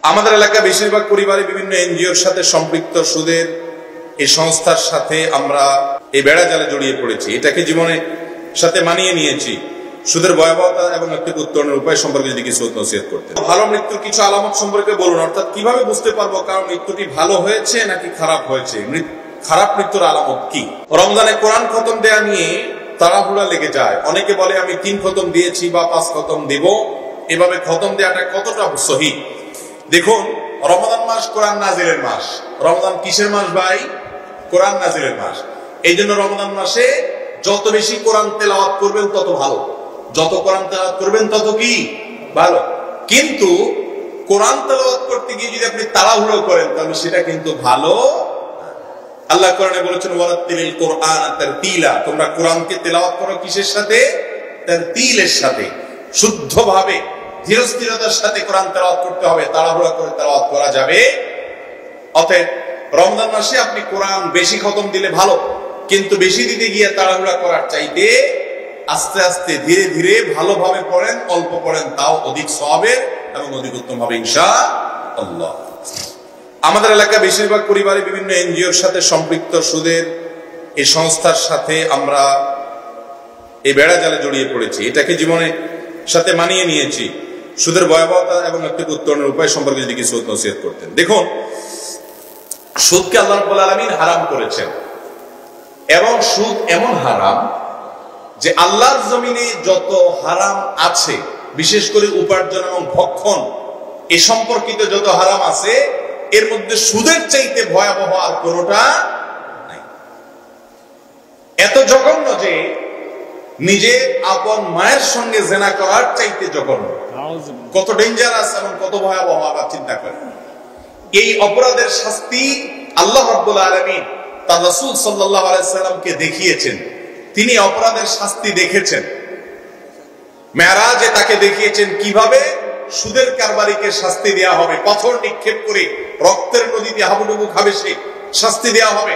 আমাদের এলাকা বেশিরভাগ পরিবারে বিভিন্ন এনজিওর সাথে সম্পৃক্ত সুদের এই সংস্থার সাথে আমরা এই বেড়া জালে জড়িয়ে পড়েছি। এটাকে জীবনের সাথে মানিয়ে নিয়েছি। সুদের ভয়াবহতা এবং একটি উত্তরণের উপায় সম্পর্কে যদি কিছু নসিহত করতেন। ভালো মৃত্যুর কিছু আলামত সম্পর্কে বলুন, অর্থাৎ কিভাবে বুঝতে পারবো কারণ মৃত্যুটি ভালো হয়েছে নাকি খারাপ হয়েছে, খারাপ মৃত্যুর আলামত কি। রমজানে কোরআন খতম দেয়া নিয়ে তাড়াহুড়া লেগে যায়। অনেকে বলে আমি 3 খতম দিয়েছি বা 5 খতম দিব। এভাবে খতম দেওয়াটা কতটা সহি? দেখুন, রমজান মাস কোরআন নাজিলের মাস। রমজান কিসের মাস ভাই? কোরআন নাজিলের মাস। এই জন্য রমজান মাসে যত বেশি কোরআন তেলাওয়াত করবেন তত ভালো, যত কোরআন তেলাওয়াত করবেন তত কি ভালো। কিন্তু কোরআন তেলাওয়াত করতে গিয়ে যদি আপনি তাড়াহুড়ো করেন তাহলে সেটা কিন্তু ভালো। আল্লাহ কোরআনে বলেছেন ওয়ারাত্তিলিল কোরআন তারতিলা, তোমরা কোরআনকে তেলাওয়াত করো কিসের সাথে? তারতিলের সাথে, শুদ্ধভাবে ধীরস্থিরতার সাথে কোরআন তেলাওয়াত করতে হবে। তাড়াহুড়া করে তেলাওয়াত করা যাবে। অতএব রমজান মাসে আপনি কোরআন বেশি খতম দিলে ভালো, কিন্তু বেশি দিতে গিয়ে তাড়াহুড়া করার চাইতে আস্তে আস্তে ধীরে ধীরে ভালোভাবে পড়েন, অল্প পড়েন, তাও অধিক সওয়াবের এবং অধিক উত্তম হবে ইনশাআল্লাহ। আমাদের এলাকা বেশিরভাগ পরিবারে বিভিন্ন এনজিওর সাথে সম্পৃক্ত সুদের এই সংস্থার সাথে আমরা এই বেড়া জালে জড়িয়ে পড়েছি। এটাকে জীবনের সাথে মানিয়ে নিয়েছি। সুদের ভয়াবহতা এবং একটি উত্তরণের উপায় সম্পর্কে যদি কিছু নসিহত করতেন। দেখুন, সুদকে আল্লাহ রাব্বুল আলামিন হারাম করেছেন এবং সুদ এমন হারাম যে আল্লাহর জমিনে যত হারাম আছে, বিশেষ করে উপার্জন এবং ভক্ষণ এ সম্পর্কিত যত হারাম আছে, এর মধ্যে সুদের চাইতে ভয়াবহ আর কোনটা নাই। এত জঘন্য যে নিজের আপন মায়ের সঙ্গে জেনা করার চাইতে জঘন্য। কত ডেঞ্জারাস এবং কত ভয়াবহ আবার চিন্তা করেন। এই অপরাধের শাস্তি আল্লাহ রাব্বুল আলামিন তার রাসূল সাল্লাল্লাহু আলাইহি সাল্লামকে দেখিয়েছেন। তিনি অপরাধের শাস্তি দেখেছেন। মেরাজে তাকে দেখিয়েছেন কিভাবে সুদের কারবারিকে শাস্তি দেয়া হবে। পাথর নিক্ষেপ করে রক্তের নদীতে হাবুডুবু খাবে সে, শাস্তি দেয়া হবে।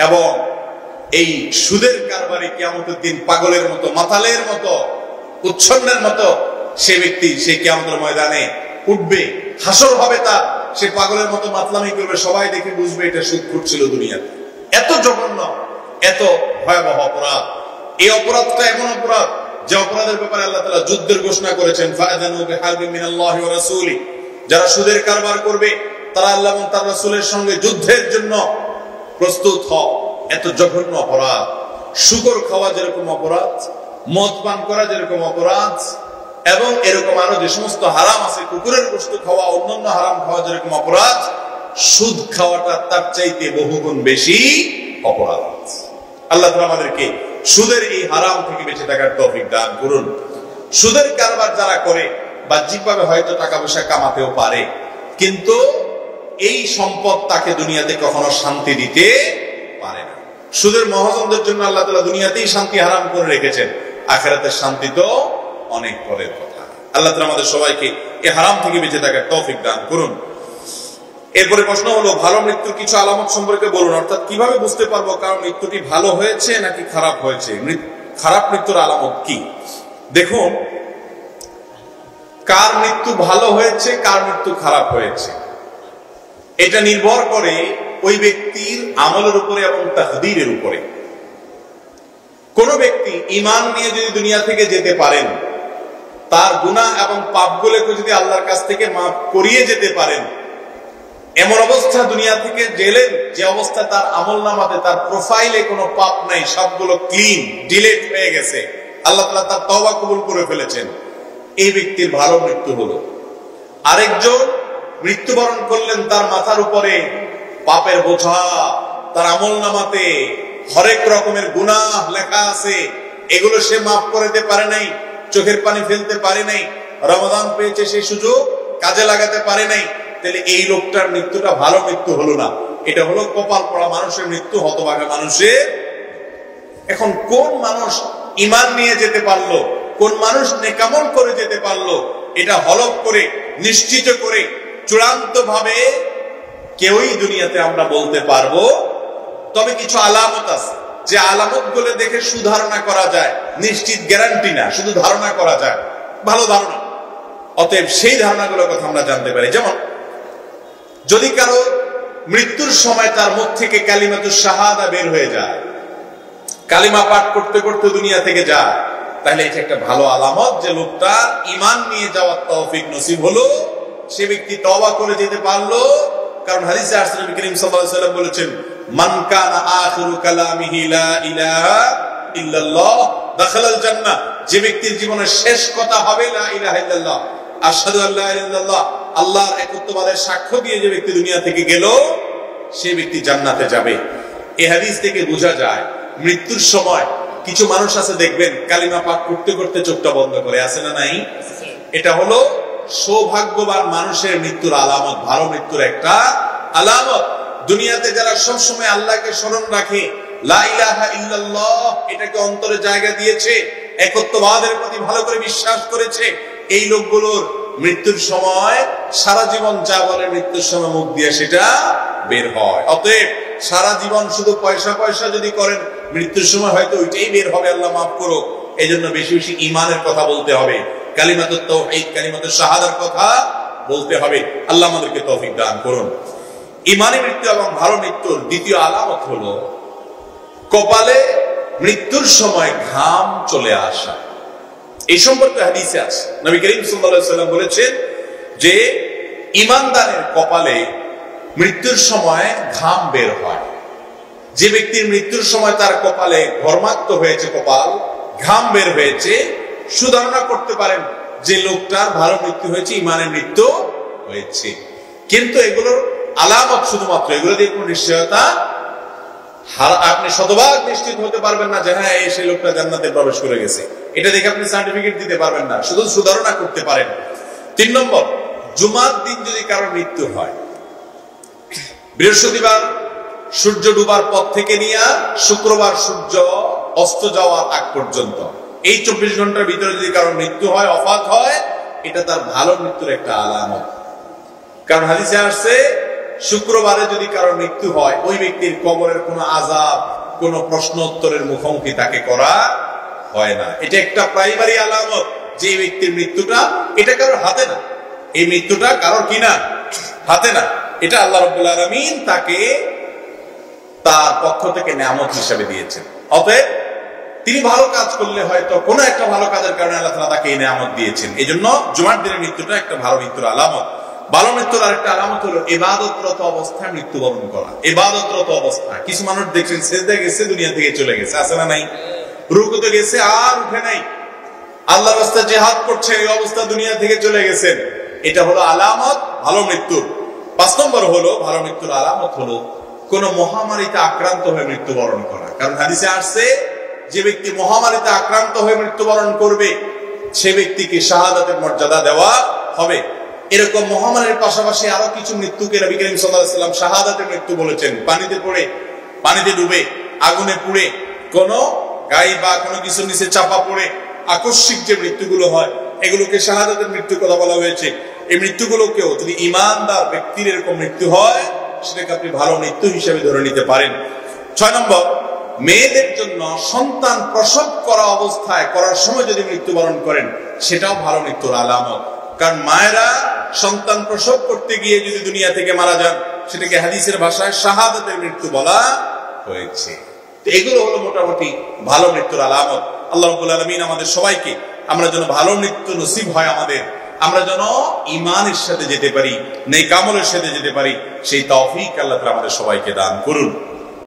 এবং এই সুদের কারবারি কিয়ামতের দিন পাগলের মতো, মাতালের মতো, উচ্ছন্নের মতো সে ব্যক্তি সে কিয়ামতের ময়দানে উঠবে। হাসর হবে তার, সে পাগলের মতো মাতলামি করবে, সবাই দেখে বুঝবে এটা সুদ ঘুরছিল দুনিয়াতে। এত জঘন্য, এত ভয়াবহ অপরাধ। এই অপরাধটা এমন অপরাধ যে অপরাধের ব্যাপারে আল্লাহ তাআলা যুদ্ধের ঘোষণা করেছেন। ফাআযানু বিহারবিন মিনাল্লাহি ওয়া রাসূলি, যারা সুদের কারবার করবে তারা আল্লাহ এবং তার রাসূলের সঙ্গে যুদ্ধের জন্য প্রস্তুত হও। এত জঘন্য অপরাধ। শুকর খাওয়া যেরকম অপরাধ, মদ পান করা যেরকম অপরাধ, এবং এরকম আরো যে সমস্ত হারাম আছে, কুকুরের গোশত খাওয়া, অন্যান্য হারাম খাওয়া যেরকম অপরাধ, সুদ খাওয়াটা তার চাইতে বহুগুণ বেশি অপরাধ। আল্লাহ তাআলা আমাদেরকে সুদের এই হারাম থেকে বেঁচে থাকার তৌফিক দান করুন। সুদের কারবার যারা করে বাহ্যিকভাবে হয়তো টাকা পয়সা কামাতেও পারে, কিন্তু এই সম্পদ তাকে দুনিয়াতে কখনো শান্তি দিতে পারে না। সুদের মহাজনদের জন্য আল্লাহ তাআলা দুনিয়াতেই শান্তি হারাম করে রেখেছেন, আখিরাতের শান্তি তো অনেক পরের কথা। আল্লাহ তাআলা আমাদের সবাইকে এই হারাম থেকে বেঁচে থাকার তৌফিক দান করুন। এরপরে প্রশ্ন হলো, ভালো মৃত্যুর কিছু আলামত সম্পর্কে বলুন, অর্থাৎ কিভাবে বুঝতে পারবো কারণ মৃত্যুটি ভালো হয়েছে নাকি খারাপ হয়েছে, খারাপ মৃত্যুর আলামত কি। দেখুন, কার মৃত্যু ভালো হয়েছে, কার মৃত্যু খারাপ হয়েছে, এটা নির্ভর করে ওই ব্যক্তির আমলের উপরে এবং তাকদীরের উপরে। কোন ব্যক্তি ঈমান নিয়ে যদি দুনিয়া থেকে যেতে পারেন, তার গুনাহ এবং পাপগুলোকে যদি আল্লাহর কাছ থেকে মাফ করিয়ে যেতে পারেন, এমন অবস্থা দুনিয়া থেকে গেলেন যে অবস্থা তার আমলনামাতে, তার প্রোফাইলে কোনো পাপ নাই, সবগুলো ক্লিন, ডিলিট হয়ে গেছে, আল্লাহ তাআলা তার তওবা কবুল করে ফেলেছেন, এই ব্যক্তির ভালো মৃত্যু হলো। আরেকজন মৃত্যুবরণ করলেন, তার মাথার উপরে পাপের বোঝা, তার আমলনামাতে হরেক রকমের গুনাহ লেখা আছে, এগুলো সে মাফ করতে পারে নাই, চোখের পানি ফেলতে পারে নাই, রমাদান পেয়েছে সেই সুযোগ কাজে লাগাতে পারে নাই, তাহলে এই লোকটার মৃত্যুটা ভালো মৃত্যু হলো না, এটা হলো কপাল পড়া মানুষের মৃত্যু, হতভাগা মানুষের। এখন কোন মানুষ ঈমান নিয়ে যেতে পারলো, কোন মানুষ নেকামল করে যেতে পারলো, এটা হলফ করে, নিশ্চিত করে, চূড়ান্ত ভাবে কেউই দুনিয়াতে আমরা বলতে পারবো। তবে কিছু আলামত আছে, যে আলামত গুলো দেখে সুধারণা করা যায়, নিশ্চিত গ্যারান্টি না, শুধু ধারণা করা যায়, ভালো ধারণা। অতএব সেই ধারণাগুলোর কথা আমরা জানতে পারি। যেমন যদি কারো মৃত্যুর সময় তার মুখ থেকে কালিমাতুশ শাহাদা বের হয়ে যায়, কালিমা পাঠ করতে করতে দুনিয়া থেকে যায়, তাহলে এটা একটা ভালো আলামত যে লোকটার ঈমান নিয়ে যাওয়ার তৌফিক নসিব হলো, সে ব্যক্তি তওবা করে যেতে পারলো। কারণ হাদিসে আসছে নবী করিম সাল্লাল্লাহু আলাইহি ওয়াসাল্লাম বলেছেন, মান কানা আখিরু কালামিহি লা ইলাহা ইল্লাল্লাহ দাখালাল জান্নাহ, যে ব্যক্তির জীবনের শেষ কথা হবে লা ইলাহা ইল্লাল্লাহ, আশহাদু আল্লা ইলাহা ইল্লাল্লাহ, আল্লাহর একত্ববাদের সাক্ষ্য দিয়ে যে ব্যক্তি দুনিয়া থেকে গেল, সে ব্যক্তি জান্নাতে যাবে। এই হাদিস থেকে বোঝা যায় মৃত্যুর সময় কিছু মানুষ আছে দেখবেন কালিমা পাঠ করতে করতে চোখটা বন্ধ করে, আছে না নাই? এটা হলো সৌভাগ্যবান মানুষের মৃত্যুর আলামত, ভালো মৃত্যুর একটা আলামত। দুনিয়াতে যারা সব সময় আল্লাহকে স্মরণ রাখে, লা ইলাহা ইল্লাল্লাহ এটাকে অন্তরে জায়গা দিয়েছে, একত্ববাদের প্রতি ভালো করে বিশ্বাস করেছে, এই লোকগুলোর মৃত্যুর সময় সারা জীবন যা বলে মৃত্যুর সময় মুখ দিয়ে সেটা বের হয়। অতএব সারা জীবন শুধু পয়সা পয়সা যদি করেন, মৃত্যুর সময় হয়তো ওইটাই বের হবে, আল্লাহ মাফ করুক। এই জন্য বেশি বেশি ঈমানের কথা বলতে হবে, কালিমাতুত তাওহীদ, কালিমাতুশ শাহাদার কথা বলতে হবে। আল্লাহ আমাদেরকে তৌফিক দান করুন। ঈমানী মৃত্যু এবং ভালো মৃত্যুর দ্বিতীয় আলামত হলো কপালে মৃত্যুর সময় ঘাম চলে আসা। এই সম্পর্কে হাদিসে আছে, নবী করিম সাল্লাল্লাহু আলাইহি ওয়াসাল্লাম বলেছেন যে ঈমানদারের কপালে মৃত্যুর সময় ঘাম বের হয়। যে ব্যক্তির মৃত্যুর সময় তার কপালে ঘর্মাক্ত হয়েছে, কপাল ঘাম বের হয়েছে, সুধারণা করতে পারেন যে লোকটার ভালো মৃত্যু হয়েছে, ঈমানের মৃত্যু হয়েছে। কিন্তু এগুলোর আলামত শুধুমাত্র, এগুলো দিয়ে কোনো নিশ্চয়তা আপনি শতভাগ নিশ্চিত হতে পারবেন না যে হ্যাঁ সেই লোকটা জান্নাতে প্রবেশ করে গেছে। এটা দেখে আপনি সার্টিফিকেট দিতে পারবেন না, শুধু সুধারণা করতে পারেন। 3 নম্বর, জুমার দিন যদি কারো মৃত্যু হয়, বৃহস্পতিবার সূর্য ডুবার পর থেকে নিয়ে শুক্রবার সূর্য অস্ত যাওয়ার আগ পর্যন্ত এই 24 ঘন্টার ভিতরে যদি কারো মৃত্যু হয়, ওফাত হয়, এটা তার ভালো মৃত্যুর একটা আলামত। কারণ হাদিসে আসছে শুক্রবারে যদি কারো মৃত্যু হয়, ওই ব্যক্তির কবরের কোনো আযাব, কোনো প্রশ্ন উত্তরের মুখোমুখি তাকে করা হয় না। এটা একটা প্রাইমারি আলামত যে এই ব্যক্তির মৃত্যুটা, এটা কারোর হাতে না, এই মৃত্যুটা কারোর কিনা হাতে না, এটা আল্লাহ রাব্বুল আলামিন তাকে তার পক্ষ থেকে নিয়ামত হিসেবে দিয়েছেন। অতএব তিনি ভালো কাজ করলে হয়তো কোনো একটা ভালো কাজের কারণে আল্লাহ তাআলা তাকে এই নিয়ামত দিয়েছেন। এই জন্য জুমার দিনের মৃত্যুটা একটা ভালো মৃত্যুর আলামত। ভালো মৃত্যুর আরেকটা আলামত হলো ইবাদতরত অবস্থায় মৃত্যুবরণ করা। ইবাদতরত অবস্থায় কিছু মানুষ দেখছেন সিজদায় গেছে, দুনিয়া থেকে চলে গেছে, আছে না নাই? রুকুতে গেছে আর উঠে নাই, আল্লাহর রাস্তায় জিহাদ করছে, এই অবস্থা দুনিয়া থেকে চলে গেছেন। এটা হলো আলামত ভালো মৃত্যুর। 5 নম্বর হলো ভালো মৃত্যুর আলামত হলো কোন মহামারীতে আক্রান্ত হয়ে মৃত্যুবরণ করা। কারণ হাদিসে আসছে যে ব্যক্তি মহামারীতে আক্রান্ত হয়ে মৃত্যুবরণ করবে, সে ব্যক্তিকে শাহাদাতের মর্যাদা দেওয়া হবে। এরকম মহামারীর পাশাপাশি আরো কিছু মৃত্যুকে নবী করিম সাল্লাল্লাহু আলাইহি ওয়াসাল্লাম শাহাদাতের মৃত্যু বলেছেন। পানিতে পড়ে, পানিতে ডুবে, আগুনে পুড়ে, কোন গায়ে বা কোনো কিছুর নিচে চাপা পড়ে আকস্মিক যে মৃত্যুগুলো হয়, এগুলোকে শাহাদাতের মৃত্যুর কথা বলা হয়েছে। এই মৃত্যুগুলোকেও যদি ঈমানদার ব্যক্তির এরকম মৃত্যু হয়, সেটাকে আপনি ভালো মৃত্যু হিসেবে ধরে নিতে পারেন। 6 নম্বর, মেয়েদের জন্য সন্তান প্রসব করা অবস্থায় করার সময় যদি মৃত্যুবরণ করেন, সেটাও ভালো মৃত্যুর আলামত। কারণ মায়েরা সন্তান প্রসব করতে গিয়ে যদি দুনিয়া থেকে মারা যান, সেটাকে হাদিসের ভাষায় শাহাদাতের মৃত্যু বলা হয়েছে। এগুলো হলো মোটামুটি ভালো মৃত্যুর আলামত। আল্লাহ রাব্বুল আলামিন আমাদের সবাইকে, আমরা যেন ভালো মৃত্যু নসিব হয় আমাদের, আমরা যেন ঈমানের সাথে যেতে পারি, নেক আমলের সাথে যেতে পারি, সেই তৌফিক আল্লাহ তাআলা আমাদের সবাইকে দান করুন।